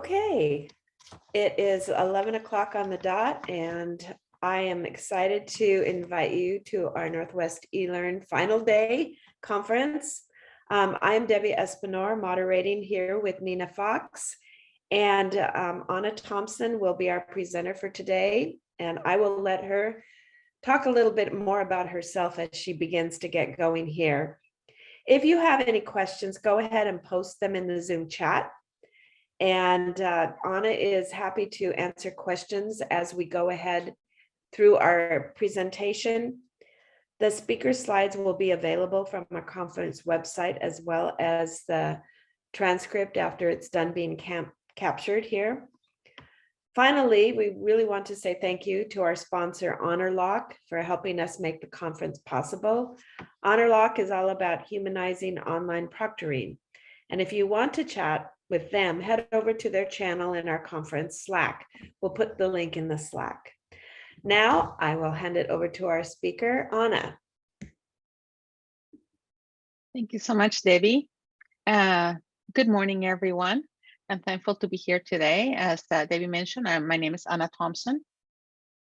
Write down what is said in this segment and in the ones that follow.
Okay, it is 11 o'clock on the dot, and I am excited to invite you to our Northwest eLearn Final Day Conference. I am Debbie Espinor, moderating here with Nina Fox, and Anna Thompson will be our presenter for today, and I will let her talk a little bit more about herself as she begins to get going here. If you have any questions, go ahead and post them in the Zoom chat. And Anna is happy to answer questions as we go ahead through our presentation. The speaker slides will be available from our conference website, as well as the transcript after it's done being captured here. Finally, we really want to say thank you to our sponsor, HonorLock, for helping us make the conference possible. HonorLock is all about humanizing online proctoring. And if you want to chat with them, head over to their channel in our conference Slack. We'll put the link in the Slack. Now I will hand it over to our speaker, Anna. Thank you so much, Debbie. Good morning, everyone. I'm thankful to be here today. As Debbie mentioned, my name is Anna Thompson,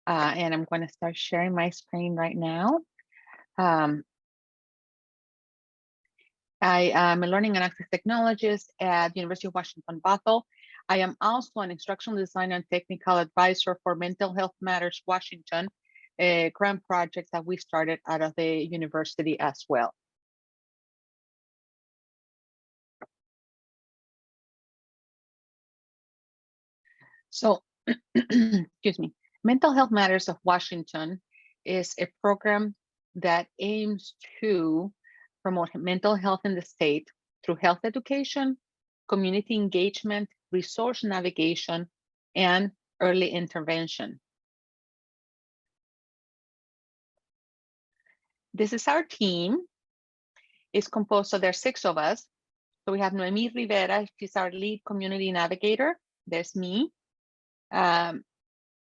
and I'm going to start sharing my screen right now. I am a learning and access technologist at the University of Washington, Bothell. I am also an instructional designer and technical advisor for Mental Health Matters Washington, a grant project that we started out of the university as well. So, excuse me, Mental Health Matters of Washington is a program that aims to promote mental health in the state through health education, community engagement, resource navigation, and early intervention. This is our team. It's composed of, there's 6 of us. So we have Noemi Rivera, she's our lead community navigator. There's me. Anika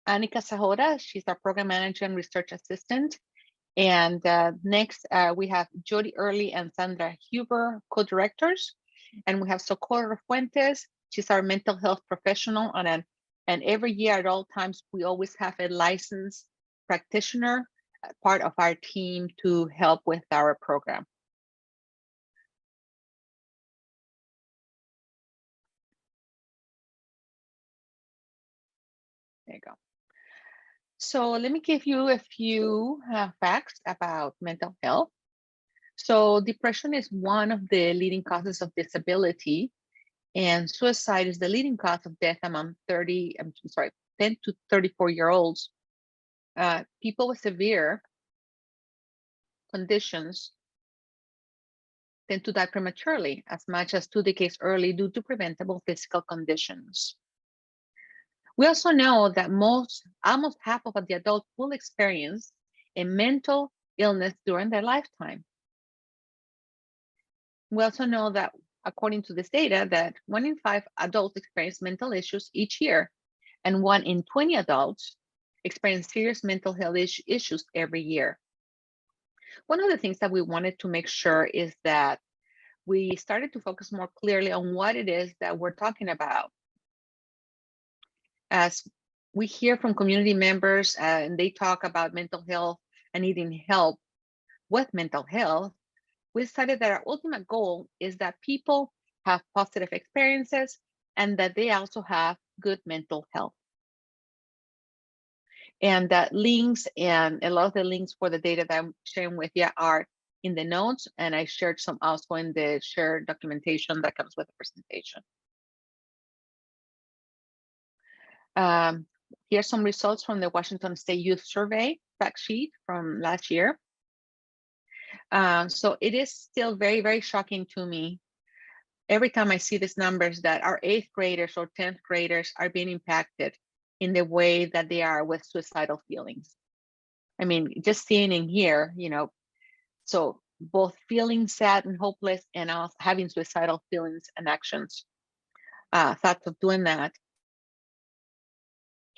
Sahora, she's our program manager and research assistant. And next, we have Jody Early and Sandra Huber, co-directors. And we have Socorro Fuentes, she's our mental health professional. And every year at all times, we always have a licensed practitioner, part of our team, to help with our program. There you go. So let me give you a few facts about mental health. So depression is one of the leading causes of disability, and suicide is the leading cause of death among 10 to 34-year-olds. People with severe conditions tend to die prematurely, as much as 2 decades early, due to preventable physical conditions. We also know that almost half of the adults will experience a mental illness during their lifetime. We also know that, according to this data, that 1 in 5 adults experience mental issues each year, and 1 in 20 adults experience serious mental health issues every year. One of the things that we wanted to make sure is that we started to focus more clearly on what it is that we're talking about. As we hear from community members and they talk about mental health and needing help with mental health, we decided that our ultimate goal is that people have positive experiences and that they also have good mental health. And that links, and a lot of the links for the data that I'm sharing with you are in the notes, and I shared some also in the shared documentation that comes with the presentation. Here's some results from the Washington State Youth Survey fact sheet from last year. So it is still very, very shocking to me every time I see these numbers that our 8th graders or 10th graders are being impacted in the way that they are with suicidal feelings. I mean, just seeing in here, so both feeling sad and hopeless and also having suicidal feelings and actions, thoughts of doing that.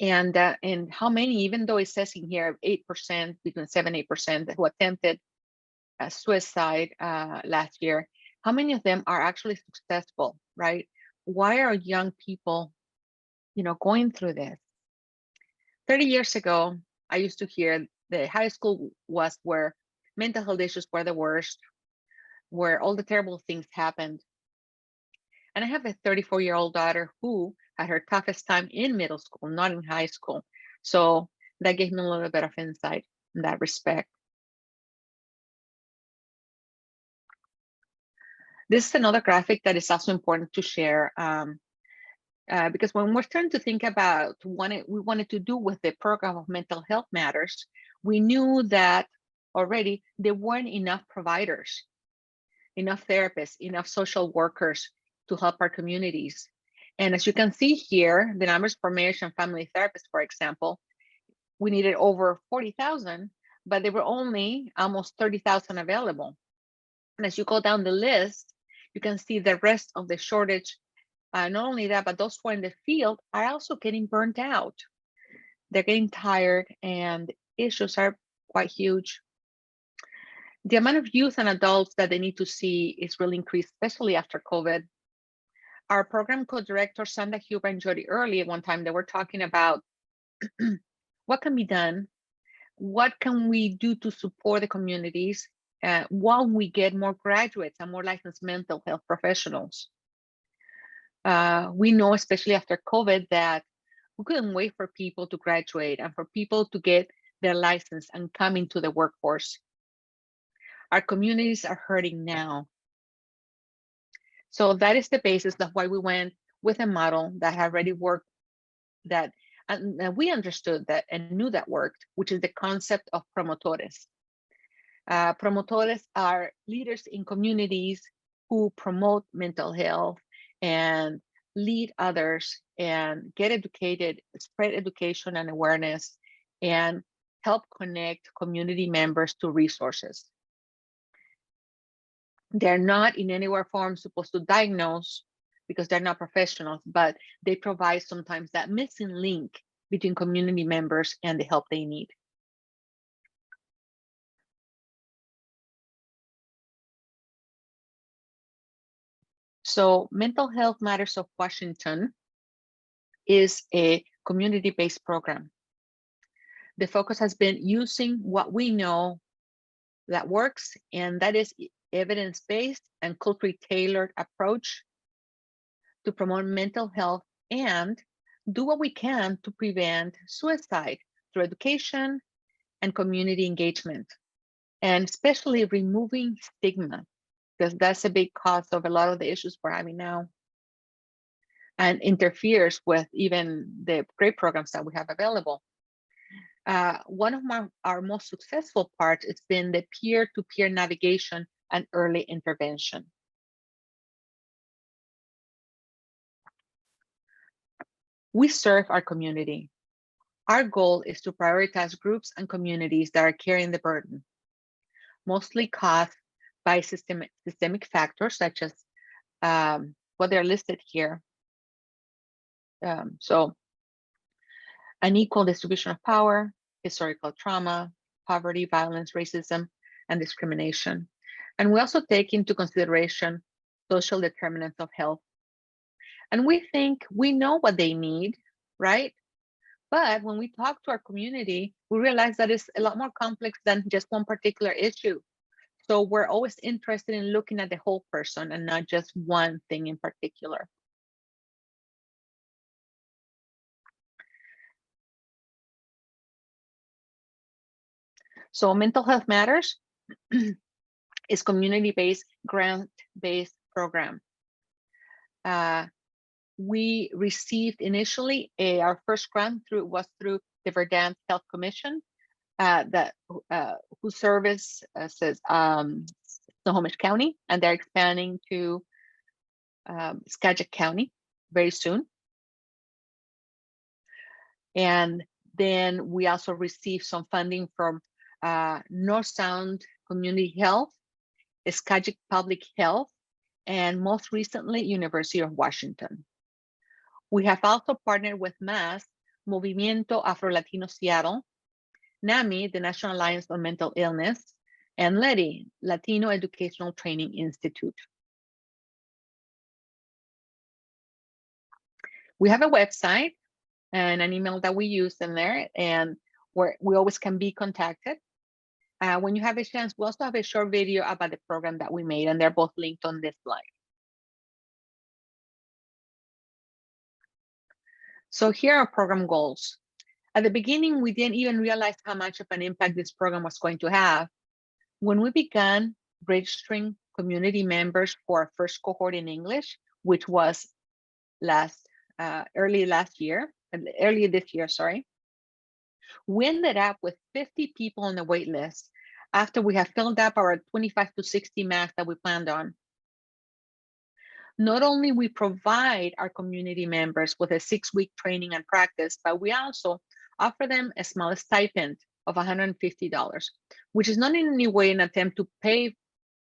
And how many, even though it says in here 8%, between 7-8% who attempted suicide last year, how many of them are actually successful, right? Why are young people going through this. 30 years ago, I used to hear the high school was where mental health issues were the worst, where all the terrible things happened. And I have a 34-year-old daughter who had her toughest time in middle school, not in high school. So that gave me a little bit of insight in that respect. This is another graphic that is also important to share because when we're starting to think about what we wanted to do with the program of Mental Health Matters, we knew that already there weren't enough providers, enough therapists, enough social workers to help our communities. And as you can see here, the numbers for marriage and family therapists, for example, we needed over 40,000, but there were only almost 30,000 available. And as you go down the list, you can see the rest of the shortage. Not only that, but those who are in the field are also getting burnt out. They're getting tired and issues are quite huge. The amount of youth and adults that they need to see is really increased, especially after COVID. Our program co-director, Sandra Huber and Jody Early, at one time, they were talking about what can be done, what can we do to support the communities while we get more graduates and more licensed mental health professionals. We know, especially after COVID, that we couldn't wait for people to graduate and for people to get their license and come into the workforce. Our communities are hurting now. So that is the basis of why we went with a model that had already worked, that and we understood that and knew that worked, which is the concept of promotores. Promotores are leaders in communities who promote mental health and lead others and get educated, spread education and awareness, and help connect community members to resources. They're not in any way form supposed to diagnose because they're not professionals, but they provide sometimes that missing link between community members and the help they need. So Mental Health Matters of Washington is a community-based program. The focus has been using what we know that works, and that is evidence-based and culturally tailored approach to promote mental health and do what we can to prevent suicide through education and community engagement, and especially removing stigma, because that's a big cause of a lot of the issues we're having now and interferes with even the great programs that we have available. One of our most successful parts has been the peer-to-peer navigation and early intervention. We serve our community. Our goal is to prioritize groups and communities that are carrying the burden, mostly caused by systemic factors such as what they're listed here. So unequal distribution of power, historical trauma, poverty, violence, racism, and discrimination. And we also take into consideration social determinants of health. And we think we know what they need, right? But when we talk to our community, we realize that it's a lot more complex than just one particular issue. So we're always interested in looking at the whole person and not just one thing in particular. So Mental Health Matters is community-based, grant-based program. We received initially our first grant was through the Verdant Health Commission, whose service says Snohomish County, and they're expanding to Skagit County very soon. And then we also received some funding from North Sound Community Health, Skagit Public Health, and most recently, University of Washington. We have also partnered with MAS, Movimiento Afro-Latino Seattle, NAMI, the National Alliance on Mental Illness, and LETI, Latino Educational Training Institute. We have a website, and an email that we use in there, and where we always can be contacted. When you have a chance, we also have a short video about the program that we made, and they're both linked on this slide. So here are program goals. At the beginning, we didn't even realize how much of an impact this program was going to have. When we began registering community members for our first cohort in English, which was early this year, sorry, we ended up with 50 people on the wait list after we have filled up our 25 to 60 max that we planned on. Not only we provide our community members with a 6-week training and practice, but we also offer them a small stipend of $150, which is not in any way an attempt to pay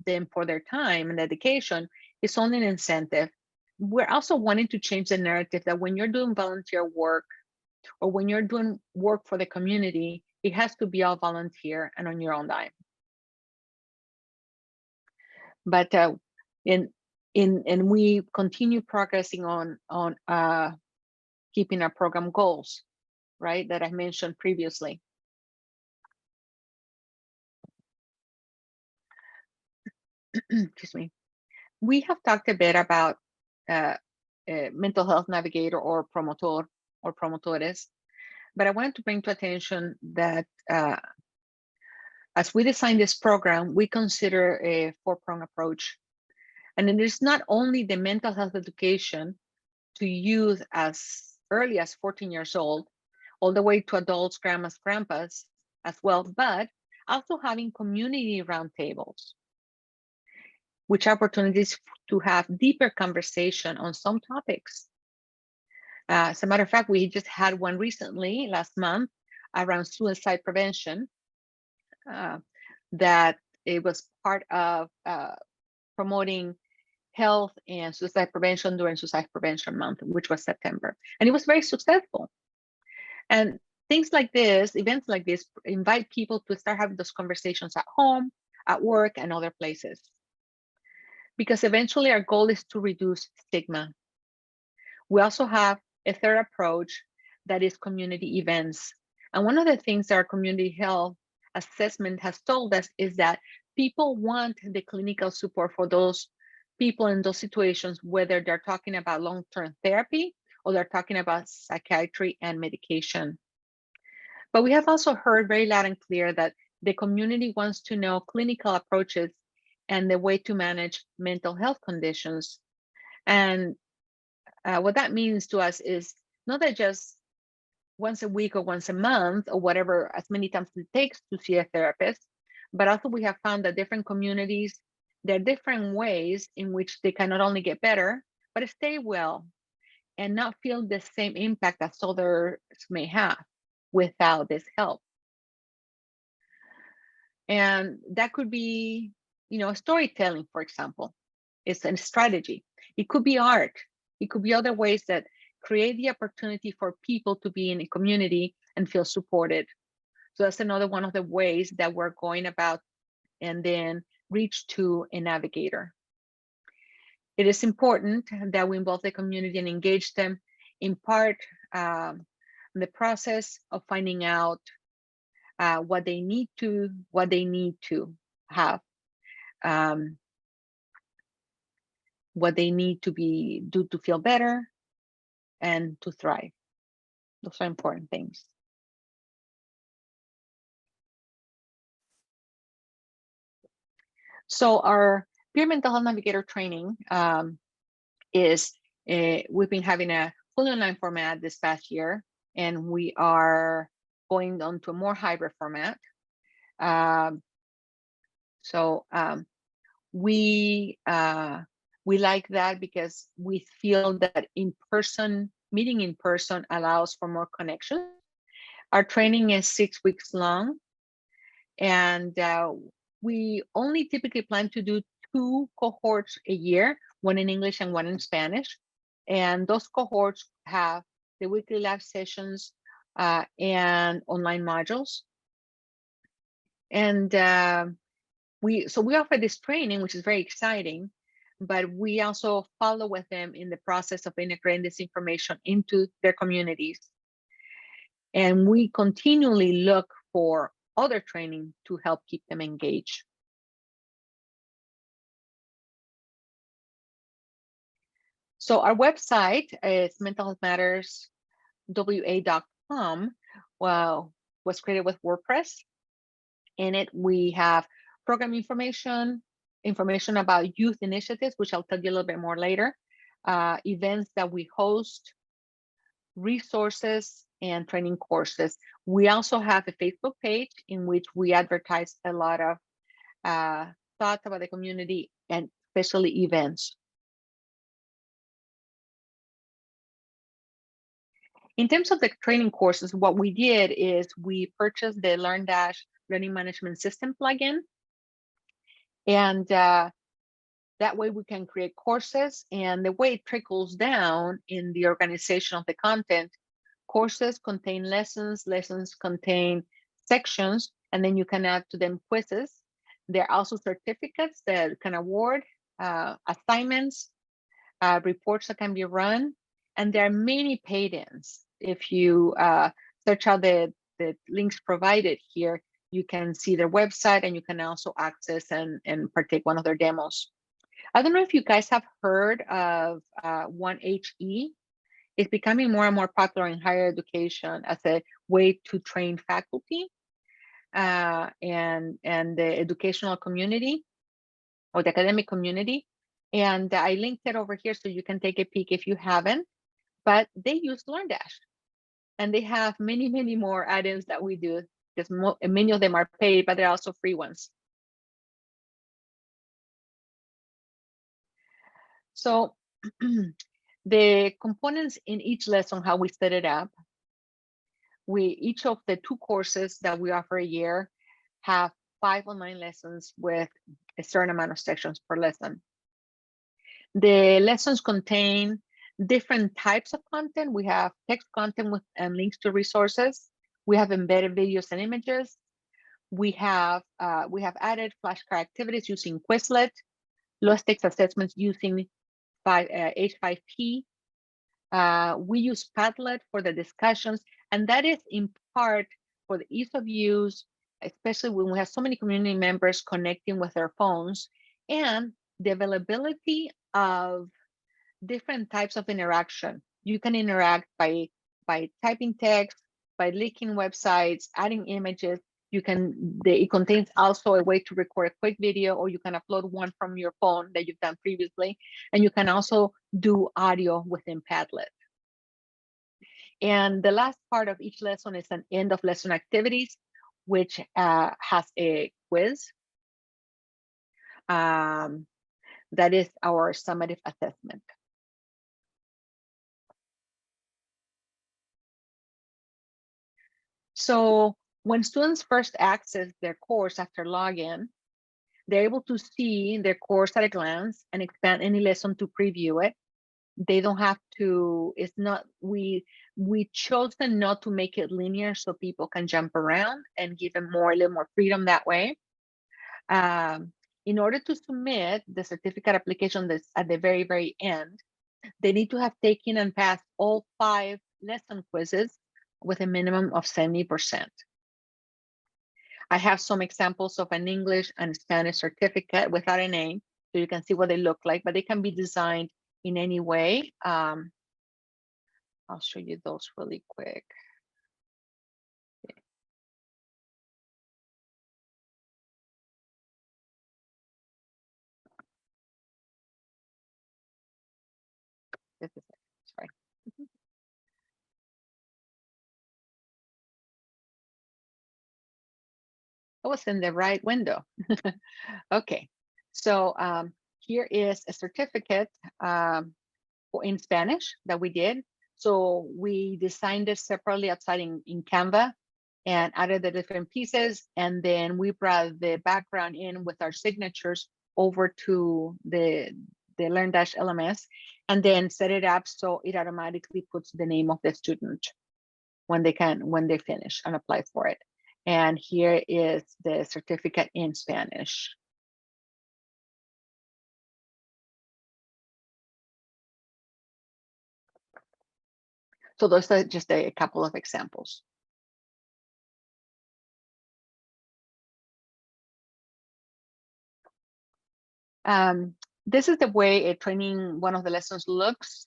them for their time and dedication. It's only an incentive. We're also wanting to change the narrative that when you're doing volunteer work or when you're doing work for the community, it has to be all volunteer and on your own dime. But and we continue progressing on keeping our program goals, right, that I mentioned previously. Excuse me. We have talked a bit about mental health navigator or promotor or promotores, but I wanted to bring to attention that as we design this program, we consider a 4-pronged approach. And it is not only the mental health education to youth as early as 14 years old, all the way to adults, grandmas, grandpas as well, but also having community roundtables, which are opportunities to have deeper conversation on some topics. As a matter of fact, we just had one recently last month around suicide prevention, that it was part of promoting health and suicide prevention during Suicide Prevention Month, which was September. And it was very successful. And things like this, events like this, invite people to start having those conversations at home, at work, and other places. Because eventually our goal is to reduce stigma. We also have a third approach that is community events. And one of the things that our community health assessment has told us is that people want the clinical support for those people in those situations, whether they're talking about long-term therapy or they're talking about psychiatry and medication. But we have also heard very loud and clear that the community wants to know clinical approaches and the way to manage mental health conditions. And what that means to us is not that just once a week or once a month or whatever, as many times it takes to see a therapist, but also we have found that different communities, there are different ways in which they can not only get better, but stay well and not feel the same impact as others may have without this help. And that could be, storytelling, for example. It's a strategy. It could be art. It could be other ways that create the opportunity for people to be in a community and feel supported. So that's another one of the ways that we're going about and then reach to a navigator. It is important that we involve the community and engage them in part in the process of finding out what they need to have, what they need to do to feel better and to thrive. Those are important things. So our Peer Mental Health Navigator training is, we've been having a fully online format this past year, and we are going on to a more hybrid format. We like that because we feel that meeting in person allows for more connection. Our training is 6 weeks long, and we only typically plan to do 2 cohorts a year, one in English and one in Spanish. And those cohorts have the weekly live sessions and online modules. And we offer this training, which is very exciting, but we also follow with them in the process of integrating this information into their communities. And we continually look for other training to help keep them engaged. So our website is mentalhealthmatterswa.com. Well, was created with WordPress. In it, we have program information about youth initiatives, which I'll tell you a little bit more later, events that we host, resources, and training courses. We also have a Facebook page in which we advertise a lot of thoughts about the community and especially events. In terms of the training courses, what we did is we purchased the LearnDash Learning Management System plugin. And that way we can create courses, and the way it trickles down in the organization of the content, courses contain lessons, lessons contain sections, and then you can add to them quizzes. There are also certificates that can award, assignments, reports that can be run, and there are many paid-ins. If you search out the links provided here, you can see their website, and you can also access and partake one of their demos. I don't know if you guys have heard of 1HE. It's becoming more and more popular in higher education as a way to train faculty and the educational community or the academic community. And I linked it over here so you can take a peek if you haven't, but they use LearnDash. And they have many, many more add-ins that we do, because many of them are paid, but they're also free ones. So the components in each lesson, how we set it up, each of the 2 courses that we offer a year have 5 online lessons with a certain amount of sections per lesson. The lessons contain different types of content. We have text content with links to resources. We have embedded videos and images. We have added flashcard activities using Quizlet, low stakes assessments using H5P. We use Padlet for the discussions, and that is in part for the ease of use, especially when we have so many community members connecting with their phones, and the availability of different types of interaction. You can interact by typing text, by linking websites, adding images. It contains also a way to record a quick video, or you can upload one from your phone that you've done previously. And you can also do audio within Padlet. And the last part of each lesson is an end of lesson activities, which has a quiz. That is our summative assessment. So when students first access their course after login, they're able to see their course at a glance and expand any lesson to preview it. They don't have to, we chosen not to make it linear so people can jump around and give them a little more freedom that way. In order to submit the certificate application that's at the very, very end, they need to have taken and passed all 5 lesson quizzes with a minimum of 70%. I have some examples of an English and Spanish certificate without a name, so you can see what they look like, but they can be designed in any way. I'll show you those really quick. This is it. Sorry. I was in the right window. Okay, so here is a certificate in Spanish that we did. So we designed it separately outside in Canva and added the different pieces. And then we brought the background in with our signatures over to the LearnDash LMS, and then set it up so it automatically puts the name of the student when they finish and apply for it. And here is the certificate in Spanish. So those are just a couple of examples. This is the way a training, one of the lessons looks.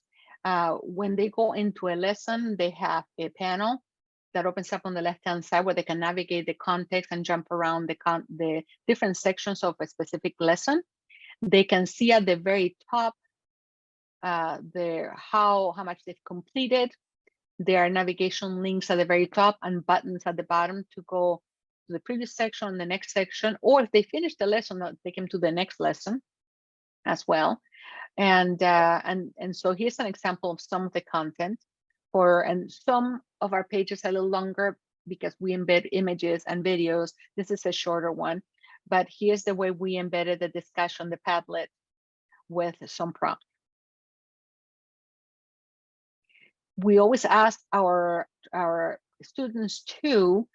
When they go into a lesson, they have a panel that opens up on the left-hand side where they can navigate the context and jump around the different sections of a specific lesson. They can see at the very top how much they've completed. There are navigation links at the very top and buttons at the bottom to go to the previous section, the next section, or if they finish the lesson, they'll take them to the next lesson as well. And so here's an example of some of the content and some of our pages are a little longer because we embed images and videos. This is a shorter one, but here's the way we embedded the discussion, the Padlet, with some prompts. We always ask our students to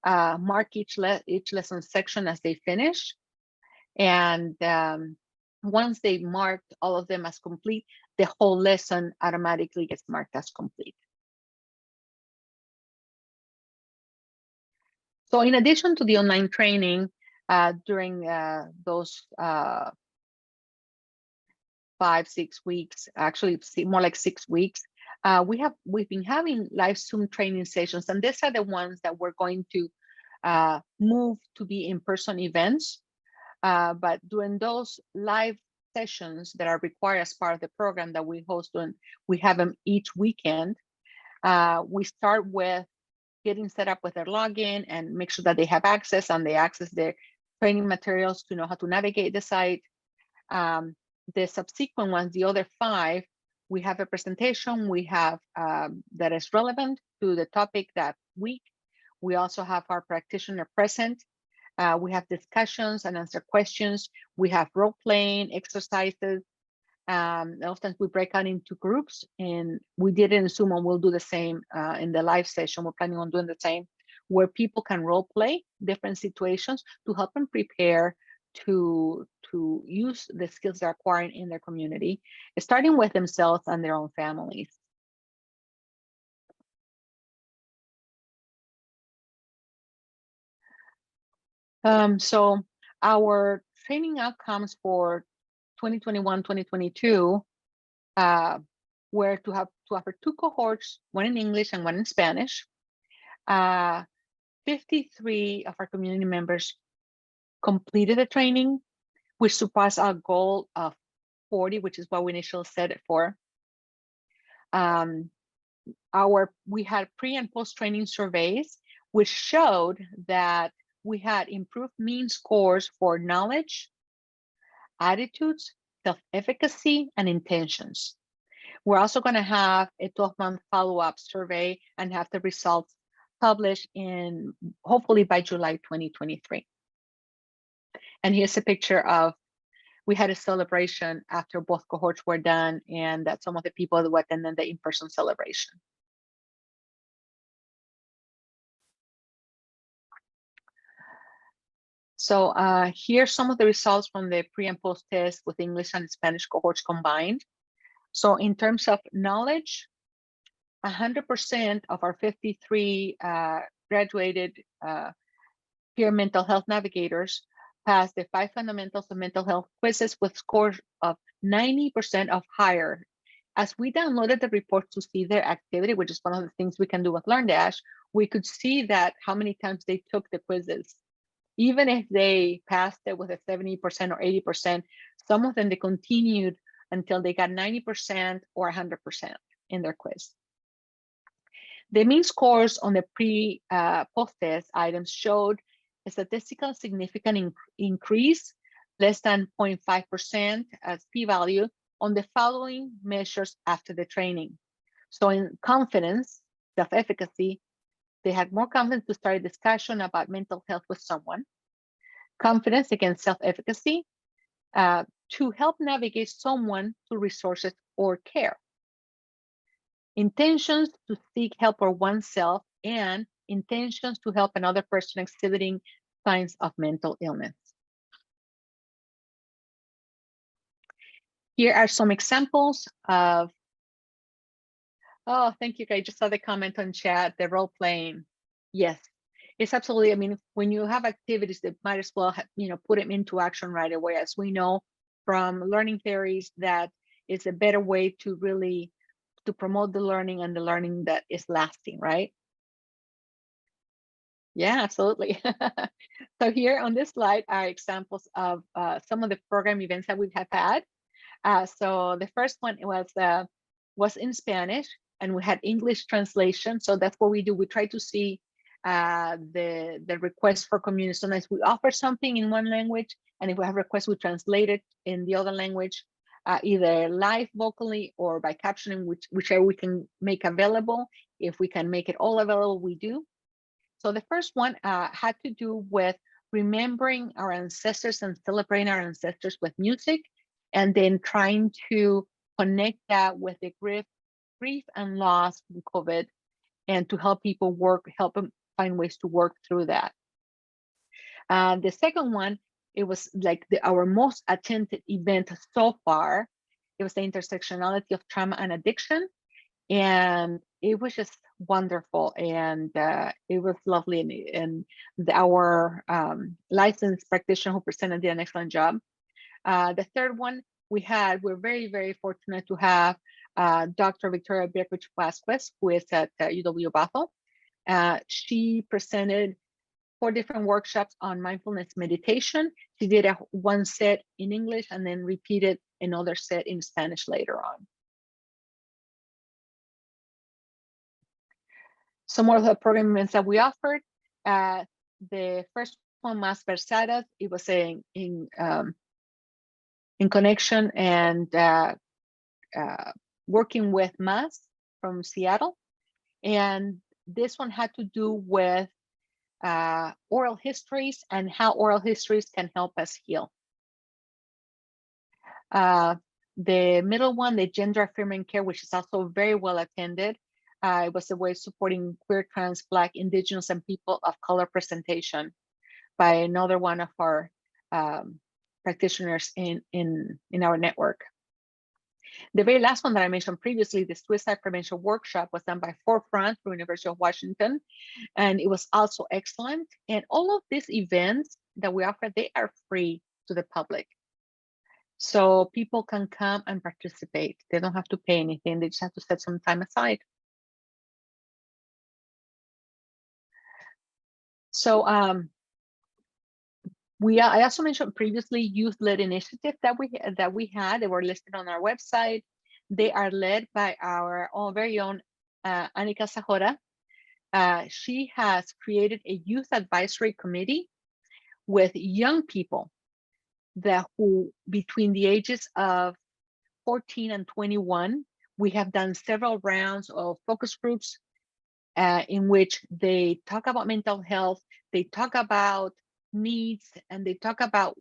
mark each lesson section as they finish. And once they marked all of them as complete, the whole lesson automatically gets marked as complete. So in addition to the online training, during those 5-6 weeks, actually more like 6 weeks, we've been having live Zoom training sessions, and these are the ones that we're going to move to be in-person events. But during those live sessions that are required as part of the program that we host, and we have them each weekend, we start with getting set up with their login and make sure that they have access and they access their training materials to know how to navigate the site. The subsequent ones, the other 5, we have a presentation we have that is relevant to the topic that week. We also have our practitioner present. We have discussions and answer questions. We have role-playing exercises. Often we break out into groups, and we did it in Zoom, and we'll do the same in the live session. We're planning on doing the same, where people can role-play different situations to help them prepare to use the skills they're acquiring in their community, starting with themselves and their own families. So our training outcomes for 2021-2022 were to offer 2 cohorts, one in English and one in Spanish. 53 of our community members completed the training, which surpassed our goal of 40, which is what we initially set it for. We had pre and post training surveys, which showed that we had improved mean scores for knowledge, attitudes, self-efficacy, and intentions. We're also going to have a 12-month follow-up survey and have the results published hopefully by July 2023. And here's a picture of, we had a celebration after both cohorts were done, and that's some of the people who attended the in-person celebration. So here's some of the results from the pre and post test with English and Spanish cohorts combined. So in terms of knowledge, 100% of our 53 graduated Peer Mental Health Navigators passed the 5 fundamentals of mental health quizzes with scores of 90% or higher. As we downloaded the report to see their activity, which is one of the things we can do with LearnDash, we could see that how many times they took the quizzes. Even if they passed it with a 70% or 80%, some of them they continued until they got 90% or 100% in their quiz. The mean scores on the post test items showed a statistical significant increase, less than 0.5% as p-value, on the following measures after the training. So in confidence, self-efficacy, they had more confidence to start a discussion about mental health with someone. Confidence against self-efficacy, to help navigate someone to resources or care. Intentions to seek help for oneself, and intentions to help another person exhibiting signs of mental illness. Here are some examples of, oh, thank you, I just saw the comment on chat, the role playing. Yes, it's absolutely, I mean, when you have activities that might as well, put them into action right away. As we know, from learning theories that is a better way to really to promote the learning and the learning that is lasting, right? Yeah, absolutely. So here on this slide are examples of some of the program events that we have had. So the first one was in Spanish, and we had English translation. So that's what we do. We try to see the request for community. Sometimes we offer something in one language, and if we have requests, we translate it in the other language, either live vocally or by captioning, whichever we can make available. If we can make it all available, we do. So the first one had to do with remembering our ancestors and celebrating our ancestors with music, and then trying to connect that with the grief and loss from COVID, and to help people help them find ways to work through that. The second one, it was like our most attended event so far. It was the intersectionality of trauma and addiction. And it was just wonderful, and it was lovely, and our licensed practitioner who presented did an excellent job. The third one we're very, very fortunate to have Dr. Victoria Berkovich Vasquez, who is at UW Bothell. She presented 4 different workshops on mindfulness meditation. She did one set in English and then repeated another set in Spanish later on. Some more of the programs that we offered. The first one, Más Versadas, it was in connection and working with Más from Seattle. And this one had to do with oral histories and how oral histories can help us heal. The middle one, the gender affirming care, which is also very well attended. It was a way of supporting queer, trans, Black, Indigenous, and people of color presentation by another one of our practitioners in our network. The very last one that I mentioned previously, the suicide prevention workshop, was done by Forefront through University of Washington, and it was also excellent. And all of these events that we offer, they are free to the public. So people can come and participate. They don't have to pay anything. They just have to set some time aside. So I also mentioned previously Youthled Initiative that we had. They were listed on our website. They are led by our very own Anika Sahora. She has created a youth advisory committee with young people who between the ages of 14 and 21. We have done several rounds of focus groups in which they talk about mental health, they talk about needs, and they talk about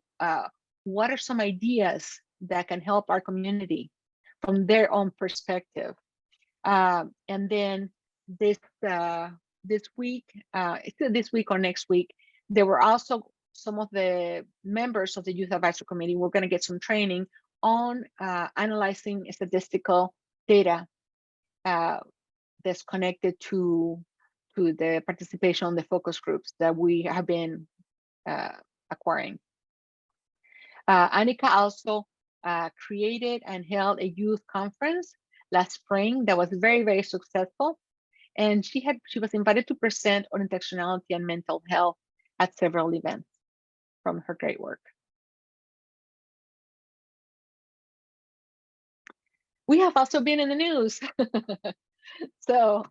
what are some ideas that can help our community from their own perspective. And then this week, this week or next week, there were also some of the members of the Youth Advisory Committee. We're going to get some training on analyzing statistical data that's connected to the participation on the focus groups that we have been acquiring. Anika also created and held a youth conference last spring that was very, very successful. And she was invited to present on intersectionality and mental health at several events from her great work. We have also been in the news. So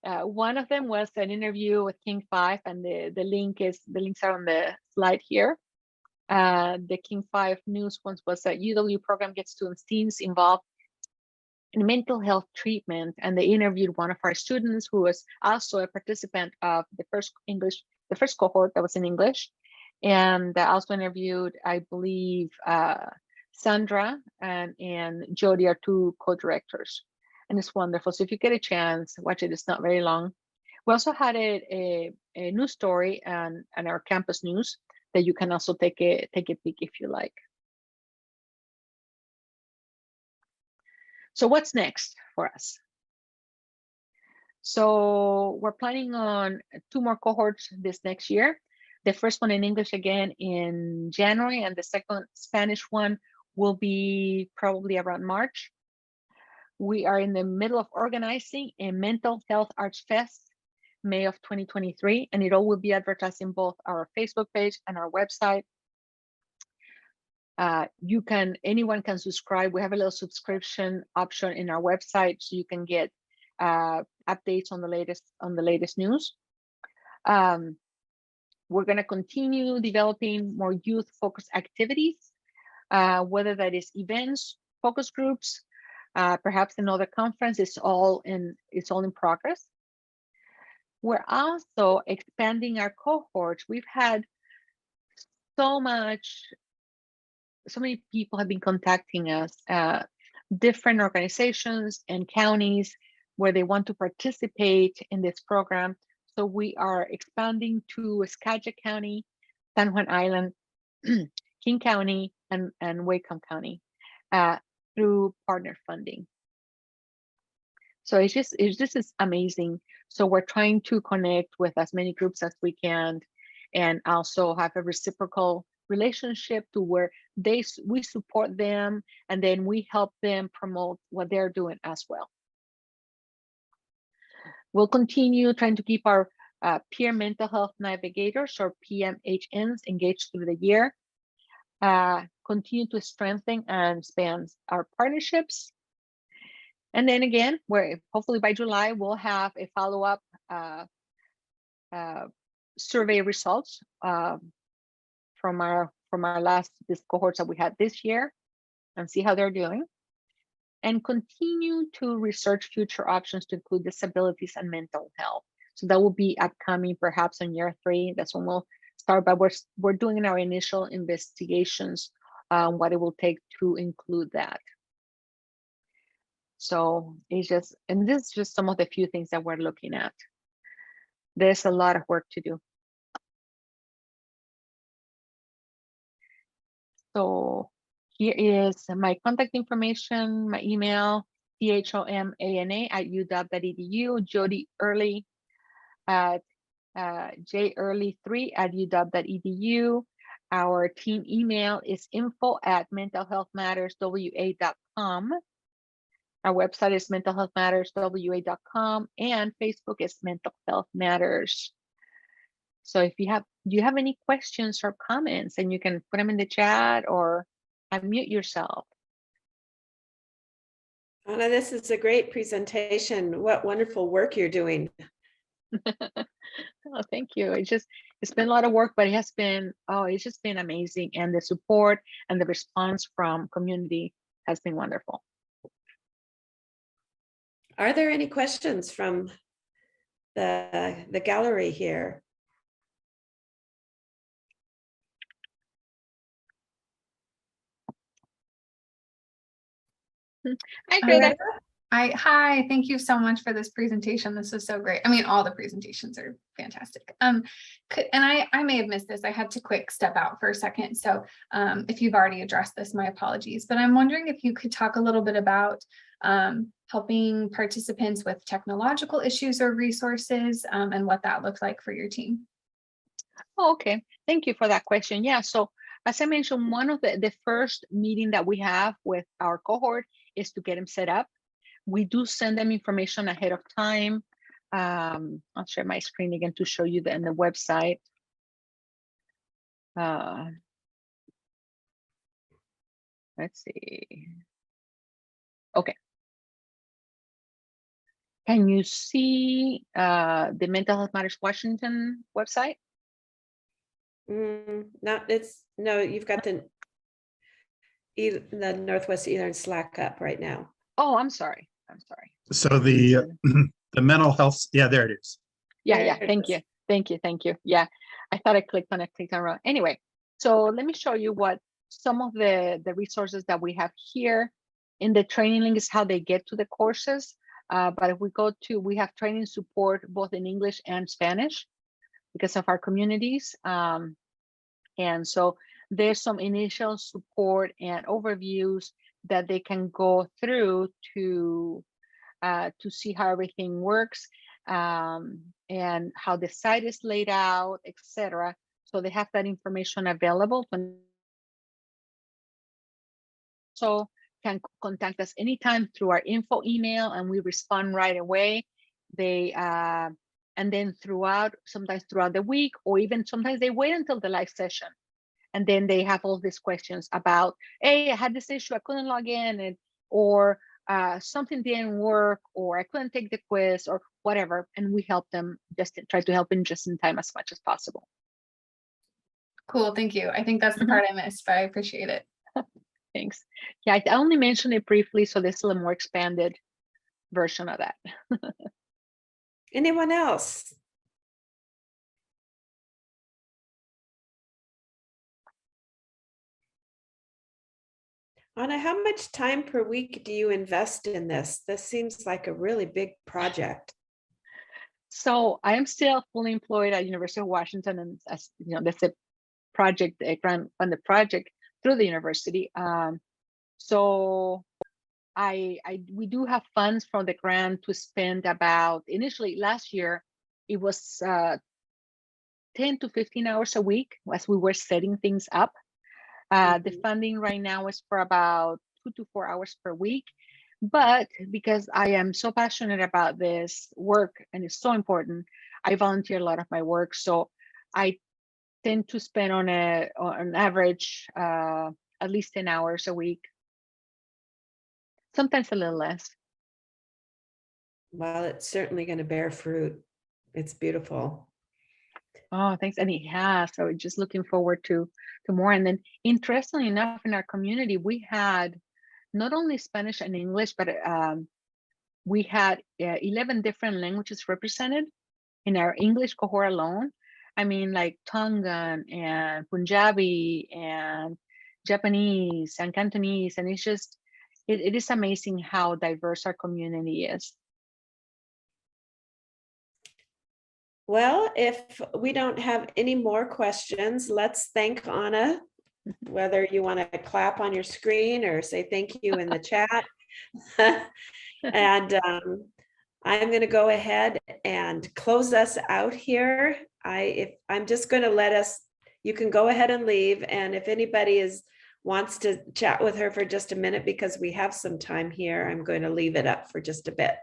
one of them was an interview with King 5, and the links are on the slide here. The King 5 news once was that UW program gets students, teens involved in mental health treatment, and they interviewed one of our students who was also a participant of the first cohort that was in English, and also interviewed, I believe, Sandra and Jody are 2 co-directors, and it's wonderful. So if you get a chance, watch it. It's not very long. We also had a news story and our campus news that you can also take a peek if you like. So what's next for us? So we're planning on 2 more cohorts this next year. The first one in English again in January, and the second Spanish one will be probably around March. We are in the middle of organizing a mental health arts fest, May of 2023, and it all will be advertised in both our Facebook page and our website. Anyone can subscribe. We have a little subscription option in our website, so you can get updates on the latest news. We're going to continue developing more youth-focused activities, whether that is events, focus groups, perhaps another conference. It's all in progress. We're also expanding our cohorts. We've had so many people have been contacting us, different organizations and counties where they want to participate in this program. So we are expanding to Skagit County, San Juan Island, King County, and Whatcom County through partner funding. So it's just is amazing. So we're trying to connect with as many groups as we can, and also have a reciprocal relationship to where we support them, and then we help them promote what they're doing as well. We'll continue trying to keep our Peer Mental Health Navigators, or PMHNs, engaged through the year. Continue to strengthen and expand our partnerships. And then again, hopefully by July, we'll have a follow-up survey results from our these cohorts that we had this year, and see how they're doing. And continue to research future options to include disabilities and mental health. So that will be upcoming perhaps in year 3. That's when we'll start, but we're doing our initial investigations on what it will take to include that. So this is just some of the few things that we're looking at. There's a lot of work to do. So here is my contact information, my email, thomana@uw.edu, Jody Early at jearly3@uw.edu. Our team email is info@mentalhealthmatterswa.com. Our website is mentalhealthmatterswa.com, and Facebook is Mental Health Matters. So if do you have any questions or comments, and you can put them in the chat or unmute yourself. Anna, this is a great presentation. What wonderful work you're doing. Oh, thank you. It's been a lot of work, but it's just been amazing. And the support and the response from community has been wonderful. Are there any questions from the gallery here? Hi, Greta. Hi, thank you so much for this presentation. This is so great. I mean, all the presentations are fantastic. And I may have missed this. I had to quick step out for a second. So if you've already addressed this, my apologies. But I'm wondering if you could talk a little bit about helping participants with technological issues or resources, and what that looks like for your team. Oh, okay. Thank you for that question. Yeah. So as I mentioned, one of the first meeting that we have with our cohort is to get them set up. We do send them information ahead of time. I'll share my screen again to show you the website. Let's see. Okay. Can you see the Mental Health Matters Washington website? You've got the Northwest eLearn Slack up right now. Oh, I'm sorry. So the mental health, yeah, there it is. Yeah. Thank you. Yeah, I thought I clicked on wrong. Anyway, so let me show you what some of the resources that we have here. In the training link is how they get to the courses. But if we have training support both in English and Spanish because of our communities. And so there's some initial support and overviews that they can go through to see how everything works, and how the site is laid out, etc. So they have that information available. So can contact us anytime through our info email, and we respond right away. They and then sometimes throughout the week, or even sometimes they wait until the live session, and then they have all these questions about, hey, I had this issue, I couldn't log in, or something didn't work, or I couldn't take the quiz, or whatever, and we help them, try to help in just in time as much as possible. Cool, thank you. I think that's the part I missed, but I appreciate it. Thanks. Yeah, I only mentioned it briefly, so this is a little more expanded version of that. Anyone else? Anna, how much time per week do you invest in this? This seems like a really big project. So I am still fully employed at University of Washington, and as you know, that's a project, a grant funded project through the university. So we do have funds from the grant to spend about, initially last year, it was 10 to 15 hours a week as we were setting things up. The funding right now is for about 2 to 4 hours per week. But because I am so passionate about this work and it's so important, I volunteer a lot of my work. So I tend to spend on average at least 10 hours a week. Sometimes a little less. Well, it's certainly going to bear fruit. It's beautiful. Oh, thanks. And it has. So just looking forward to more. And then interestingly enough, in our community, we had not only Spanish and English, but we had 11 different languages represented in our English cohort alone. I mean, like Tongan and Punjabi and Japanese and Cantonese. And it's just, it is amazing how diverse our community is. Well, if we don't have any more questions, let's thank Anna, whether you want to clap on your screen or say thank you in the chat. And I'm going to go ahead and close us out here. I'm just going to let us, you can go ahead and leave. And if anybody wants to chat with her for just a minute, because we have some time here, I'm going to leave it up for just a bit.